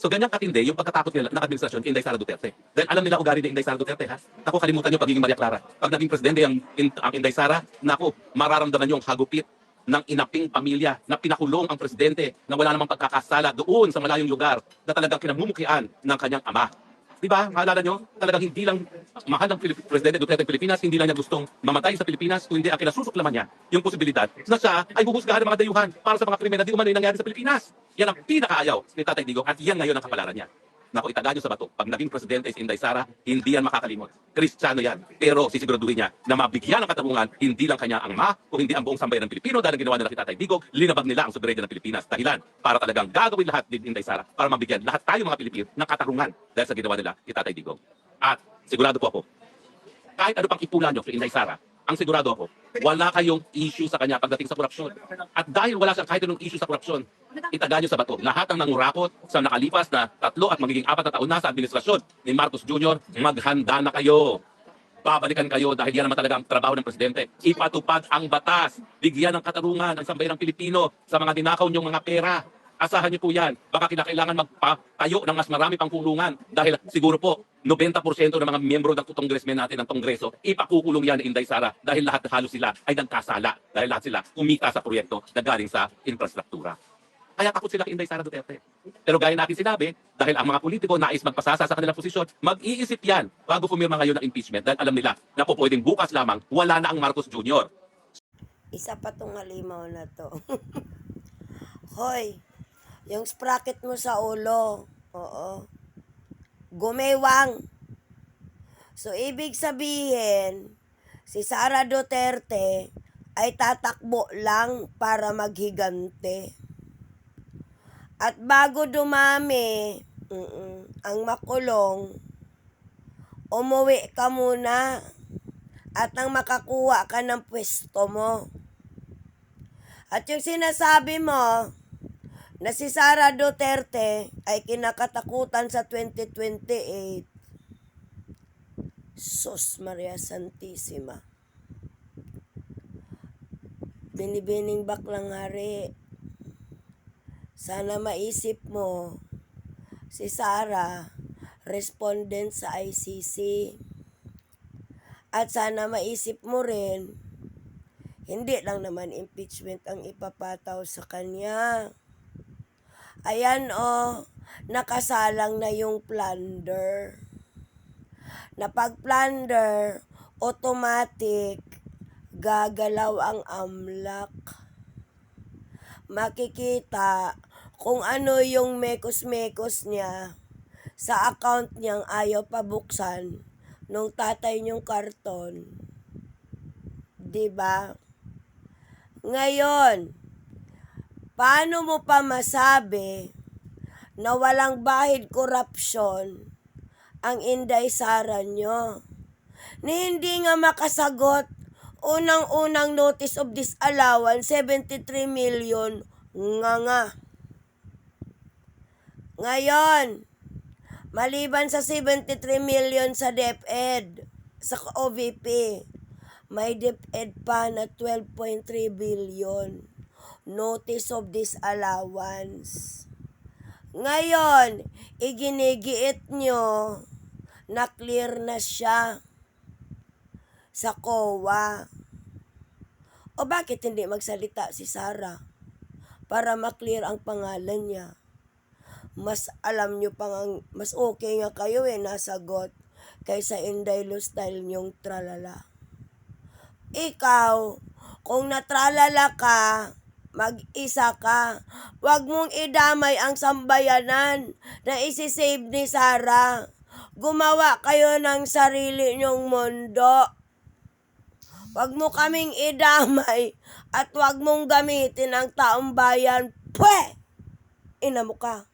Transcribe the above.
So ganyan katindi yung pagkatakot nila ng administrasyon kay Inday Sara Duterte. Dahil alam nila ugali ni Inday Sara Duterte, ha? Naku, kalimutan niyo pagiging Maria Clara. Pag naging presidente ang Inday Sara, naku, mararamdaman niyo ang hagupit ng inaping pamilya na pinakulong ang presidente na wala namang pagkakasala doon sa malayong lugar na talagang kinamumukian ng kanyang ama. Di ba? Maalala nyo, talagang hindi lang mahal ng Presidente Duterte ng Pilipinas, hindi lang niya gustong mamatay sa Pilipinas, kundi ang kinasusuklaman niya yung posibilidad na siya ay buhusgahan ng mga dayuhan para sa mga krimen na di umano'y nangyari sa Pilipinas. Yan ang pinakaayaw ni Tatay Digong at yan ngayon ang kapalaran niya. Naku, itaga nyo sa bato. Pag naging presidente si Inday Sara, hindi yan makakalimot. Kristiyano yan. Pero sisiguraduhin niya na mabigyan ng katarungan hindi lang kanya ang ama o hindi ang buong sambayan ng Pilipino dahil ang ginawa nila kay Tatay Digong, linabag nila ang soberenya ng Pilipinas. Dahilan para talagang gagawin lahat din Inday Sara para mabigyan lahat tayo mga Pilipino ng katarungan dahil sa ginawa nila kay Tatay Digong. At sigurado po ako, kahit ano pang ipulan nyo kay Inday Sara, ang sigurado ako, wala kayong issue sa kanya pagdating sa korupsyon. At dahil wala siyang kahit anong issue sa korupsyon, itaga nyo sa bato. Lahat ng nangurakot sa nakalipas na 3 at magiging 4 na taon na sa administrasyon ni Marcos Jr., maghanda na kayo. Babalikan kayo dahil yan naman talaga ang trabaho ng presidente. Ipatupad ang batas. Bigyan ng katarungan ang sambayanang Pilipino sa mga dinakaw niyong mga pera. Asahan niyo po yan. Baka kinakailangan magpatayo ng mas marami pang kulungan dahil siguro po 90% ng mga miyembro ng congressmen natin ng Kongreso, ipakukulong yan ni Inday Sara dahil lahat halos sila ay nagkasala dahil lahat sila kumita sa proyekto na galing sa infrastruktura. Kaya takot sila kay Inday Sara Duterte. Pero gaya natin sinabi, dahil ang mga politiko nais magpasasa sa kanilang posisyon, mag-iisip yan bago pumirma ngayon ng impeachment dahil alam nila na po pwedeng bukas lamang wala na ang Marcos Jr. Isa pa tong halimaw na to. Hoy, yung sprocket mo sa ulo, oo, gumewang. So, ibig sabihin, si Sara Duterte ay tatakbo lang para maghigante. At bago dumami ang makulong, umuwi ka muna at nang makakuha ka ng pwesto mo. At yung sinasabi mo na si Sara Duterte ay kinakatakutan sa 2028, Sus Maria Santissima. Binibining baklang hari. Sana maisip mo si Sara, respondent sa ICC. At sana maisip mo rin, hindi lang naman impeachment ang ipapataw sa kanya. Ayan nakasalang na yung plunder. Na pag plunder, automatic, gagalaw ang AMLAC. Makikita kung ano yung mekos-mekos niya sa account niyang ayaw pabuksan nung tatay niyong karton. Diba? Ngayon, paano mo pa masabi na walang bahid korupsyon ang Inday Sara nyo? Ni hindi nga makasagot, unang-unang notice of disallowance, 73 million, nga. Ngayon, maliban sa 73 million sa DepEd, sa OVP, may DepEd pa na 12.3 billion. Notice of disallowance. Ngayon, iginigiit nyo na clear na siya sa COA. O bakit hindi magsalita si Sara para maklear ang pangalan niya? Mas alam nyo pang mas okay nga kayo nasagot kaysa Inday Lustyle nyong tralala. Ikaw, kung natralala ka, mag-isa ka. Huwag mong idamay ang sambayanan na isisave ni Sara. Gumawa kayo ng sarili nyong mundo. Huwag mo kaming idamay at huwag mong gamitin ang taong bayan. Pwe! Ina mo ka.